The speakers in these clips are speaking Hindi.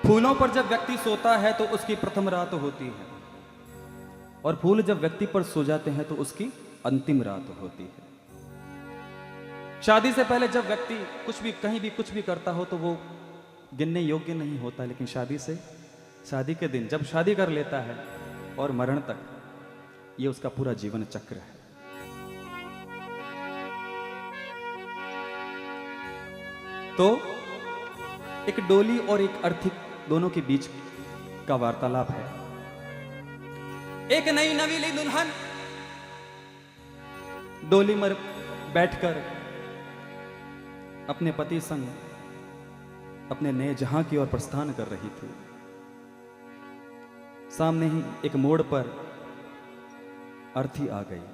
फूलों पर जब व्यक्ति सोता है तो उसकी प्रथम रात होती है, और फूल जब व्यक्ति पर सो जाते हैं तो उसकी अंतिम रात होती है। शादी से पहले जब व्यक्ति कुछ भी कहीं भी कुछ भी करता हो तो वो गिनने योग्य नहीं होता, लेकिन शादी के दिन जब शादी कर लेता है और मरण तक, ये उसका पूरा जीवन चक्र है। तो एक डोली और एक अर्थी दोनों के बीच का वार्तालाप है। एक नई नवीली दुल्हन डोली में बैठकर अपने पति संग अपने नए जहां की ओर प्रस्थान कर रही थी। सामने ही एक मोड़ पर अर्थी आ गई,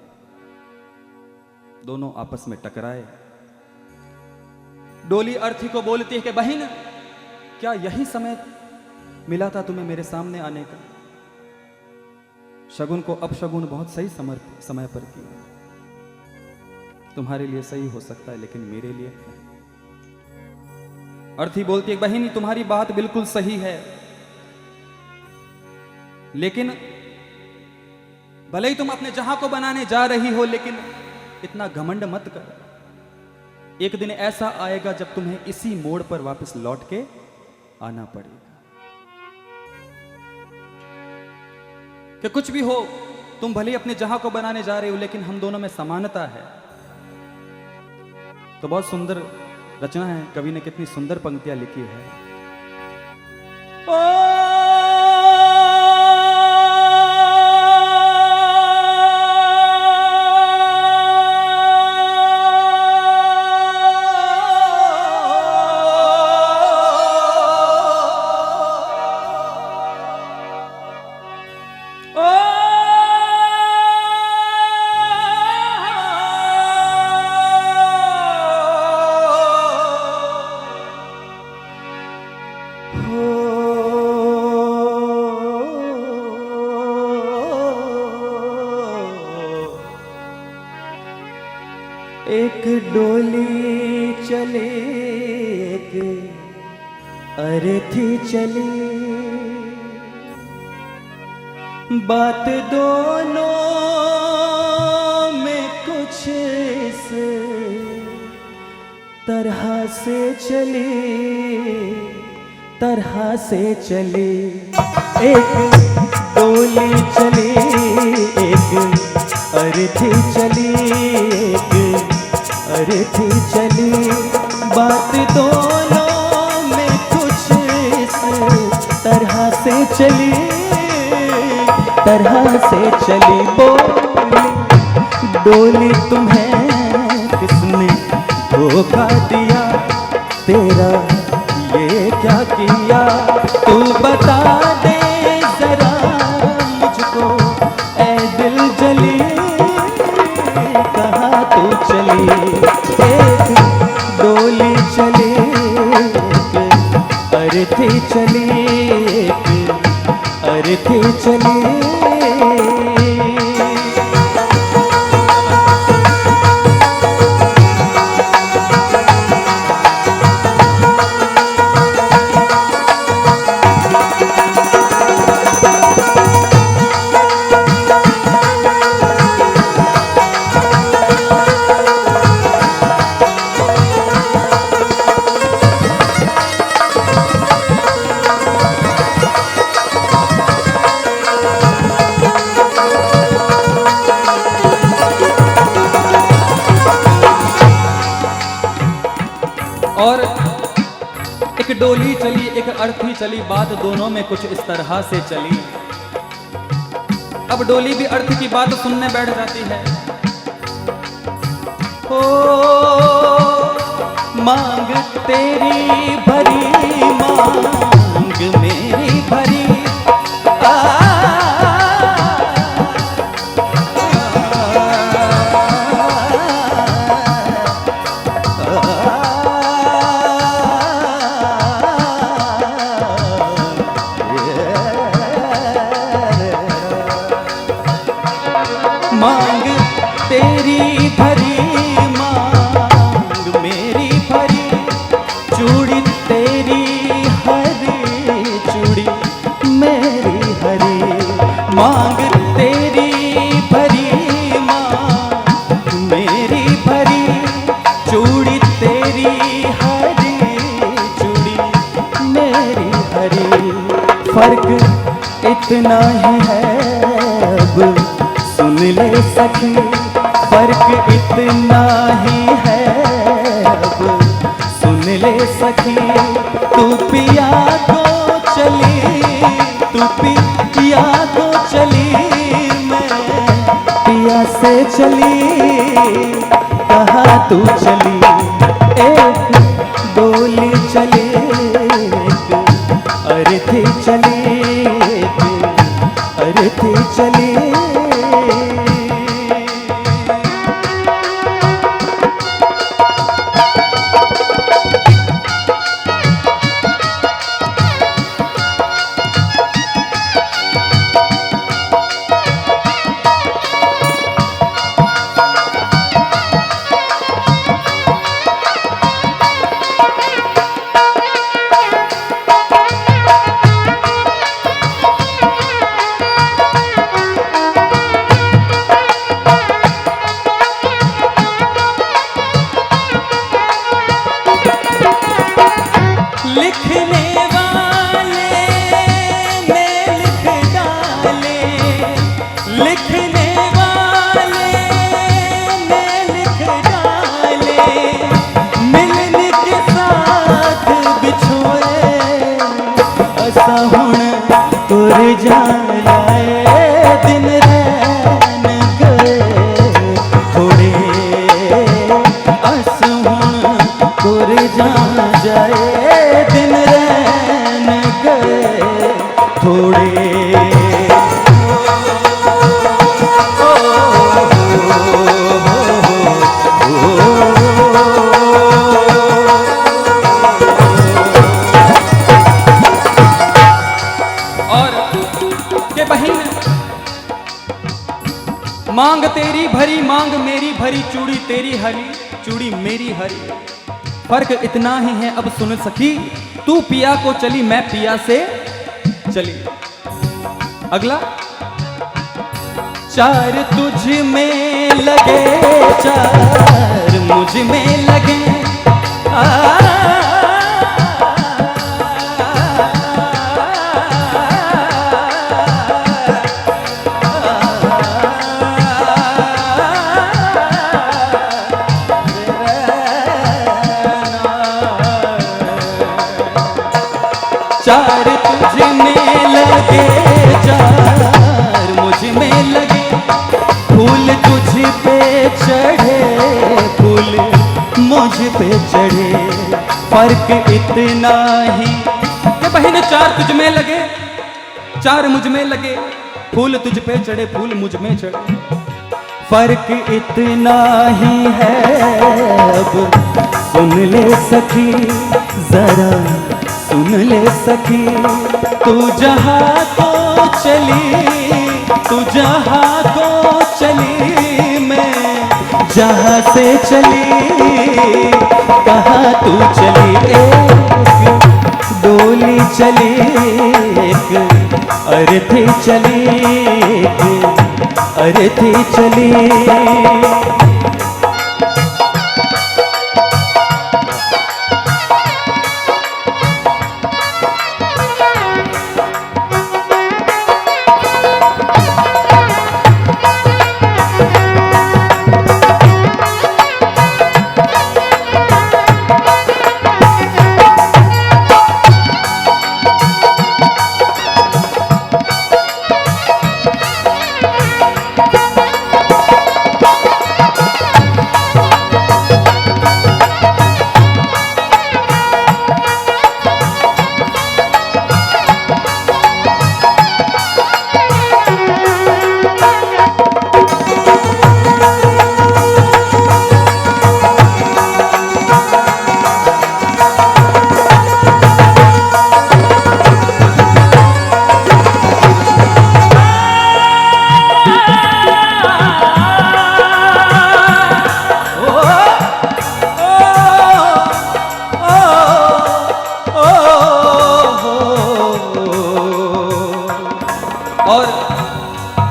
दोनों आपस में टकराए। डोली अर्थी को बोलती है कि बहन, क्या यही समय मिला था तुम्हें मेरे सामने आने का? शगुन को अपशगुन बहुत सही समय पर किया। तुम्हारे लिए सही हो सकता है लेकिन मेरे लिए नहीं। अर्थी बोलती है, बहन तुम्हारी बात बिल्कुल सही है, लेकिन भले ही तुम अपने जहां को बनाने जा रही हो, लेकिन इतना घमंड मत कर। एक दिन ऐसा आएगा जब तुम्हें इसी मोड़ पर वापस लौट के आना पड़ेगा। कि कुछ भी हो, तुम भले अपने जहां को बनाने जा रहे हो, लेकिन हम दोनों में समानता है। तो बहुत सुंदर रचना है, कवि ने कितनी सुंदर पंक्तियां लिखी है। एक डोली चले, एक अर्थी चली, बात दोनों में कुछ इस तरह से चली। एक डोली चली, एक अर्थी चली, एक अर्थी चली, बात दोनों में कुछ इस तरह से चली। डोली तुम्हें किसने धोखा दिया, तेरा ये क्या किया, तू बता दे जरा मुझको ऐ दिल जली, कहाँ तू चली। एक डोली चली, एक अर्थी चली, एक अर्थी चली। और एक डोली चली, एक अर्थी चली, बात दोनों में कुछ इस तरह से चली। अब डोली भी अर्थ की बात सुनने बैठ जाती है। ओ मांग तेरी भरी, मांग मेरी भरी, मांग तेरी भरी, मांग मेरी भरी, चूड़ी तेरी हर मेरी हरी। फर्क इतना ही है अब सुन ले सखी, फर्क इतना ही है अब सुन ले सखी। तू पिया को चली, तू पिया को चली, मैं पिया से चली। कहाँ तू चली, एक डोली चली, एक अर्थी चली, एक अर्थी चली। मांग तेरी भरी मांग मेरी भरी, चूड़ी तेरी हरी चूड़ी मेरी हरी। फर्क इतना ही है अब सुन सखी, तू पिया को चली मैं पिया से चली। अगला चार तुझ में लगे, चार मुझ में लगे, चार तुझ में लगे, चार मुझ में लगे। फूल तुझ पे चढ़े, फूल मुझ पे चढ़े। फर्क इतना ही ये बहन, चार तुझ में लगे, चार मुझ में लगे। फूल तुझ पे चढ़े, फूल मुझ में चढ़े। फर्क इतना ही है अब सुन ले सखी, जरा सुन ले सखी। तू जहाँ को चली, तू जहाँ को चली, मैं जहाँ से चली। कहाँ तू चली, एक डोली चली, एक अर्थी चली, एक अर्थी चली।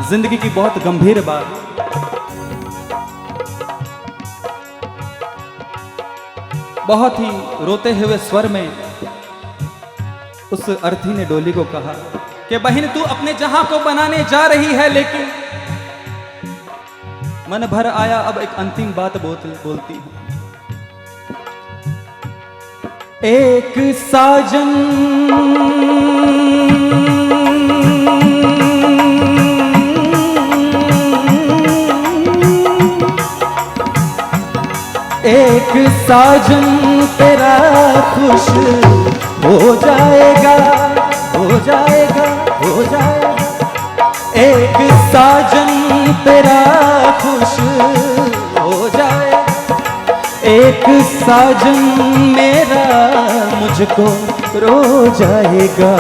जिंदगी की बहुत गंभीर बात, बहुत ही रोते हुए स्वर में उस अर्थी ने डोली को कहा कि बहन तू अपने जहां को बनाने जा रही है, लेकिन मन भर आया, अब एक अंतिम बात बोलती हूं। एक साजन एक साजन तेरा खुश हो जाएगा, हो जाएगा, हो जाएगा। एक साजन तेरा खुश हो जाएगा, एक साजन मेरा मुझको रो जाएगा।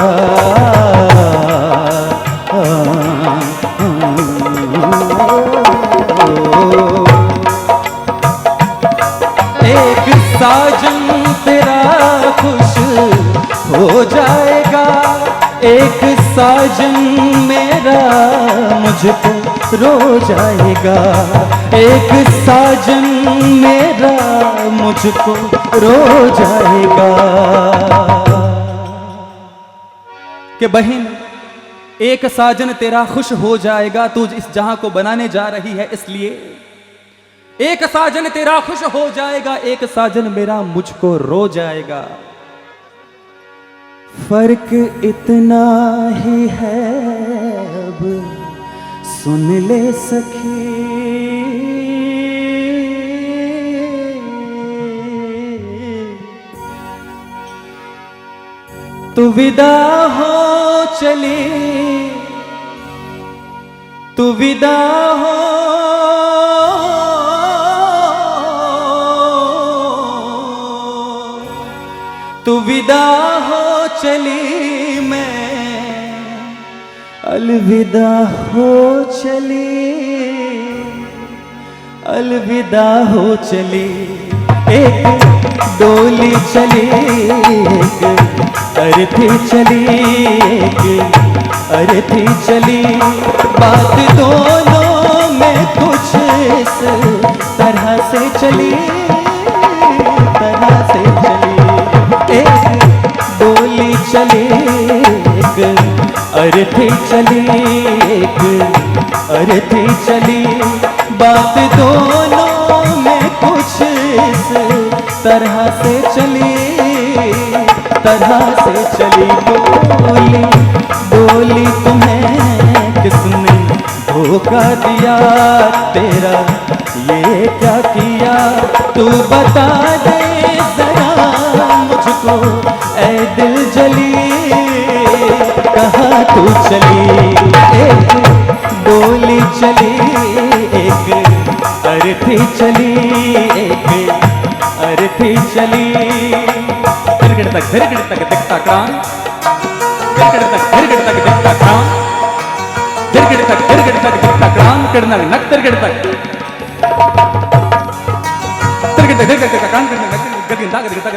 एक साजन तेरा खुश हो जाएगा, एक साजन मेरा मुझको रो जाएगा, एक साजन मेरा मुझको रो जाएगा। कि बहन एक साजन तेरा खुश हो जाएगा, तू इस जहां को बनाने जा रही है, इसलिए एक साजन तेरा खुश हो जाएगा, एक साजन मेरा मुझको रो जाएगा। फर्क इतना ही है अब सुन ले सखी, तू विदा हो चली, तू विदा हो तू विदा हो चली, मैं अलविदा हो चली, अलविदा हो चली। एक डोली चली, एक अर्थी चली, एक अर्थी चली, बात दोनों में कुछ इस तरह से चली, तरह से चली। एक डोली चली, एक अर्थी चली, एक अर्थी चली, बात दोनों में कुछ इस तरह से चली, तरह से चली। डोली डोली तुम्हें किसने धोखा दिया, तेरा ये क्या किया, तू बता दे जरा मुझको ऐ दिल जली, कहाँ तू चली। एक डोली चली, एक अर्थी चली, एक अर्थी चली। गिरगिट तक दिखता क्रांत, गिरगिट तक दिखता क्रांत, गिरगिट तक दिखता क्रांत, किड़नक नक गिरगिट तक, गिरगिट तक क्रांत, गिरगिट तक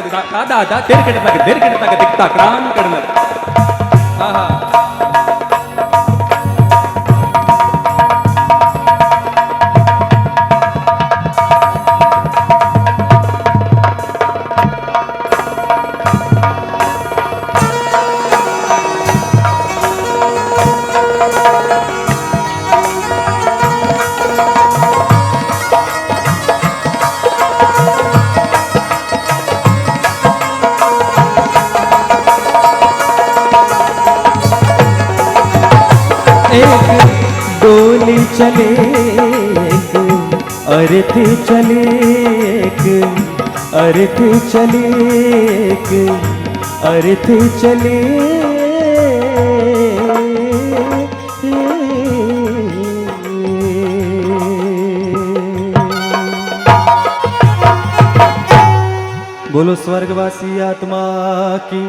दादा, गिरगिट तक दिखता क्रांत, किड़नक। आहा एक डोली चले, एक अर्थी चले, एक अर्थी चले, एक अर्थी चले। बोलो स्वर्गवासी आत्मा की।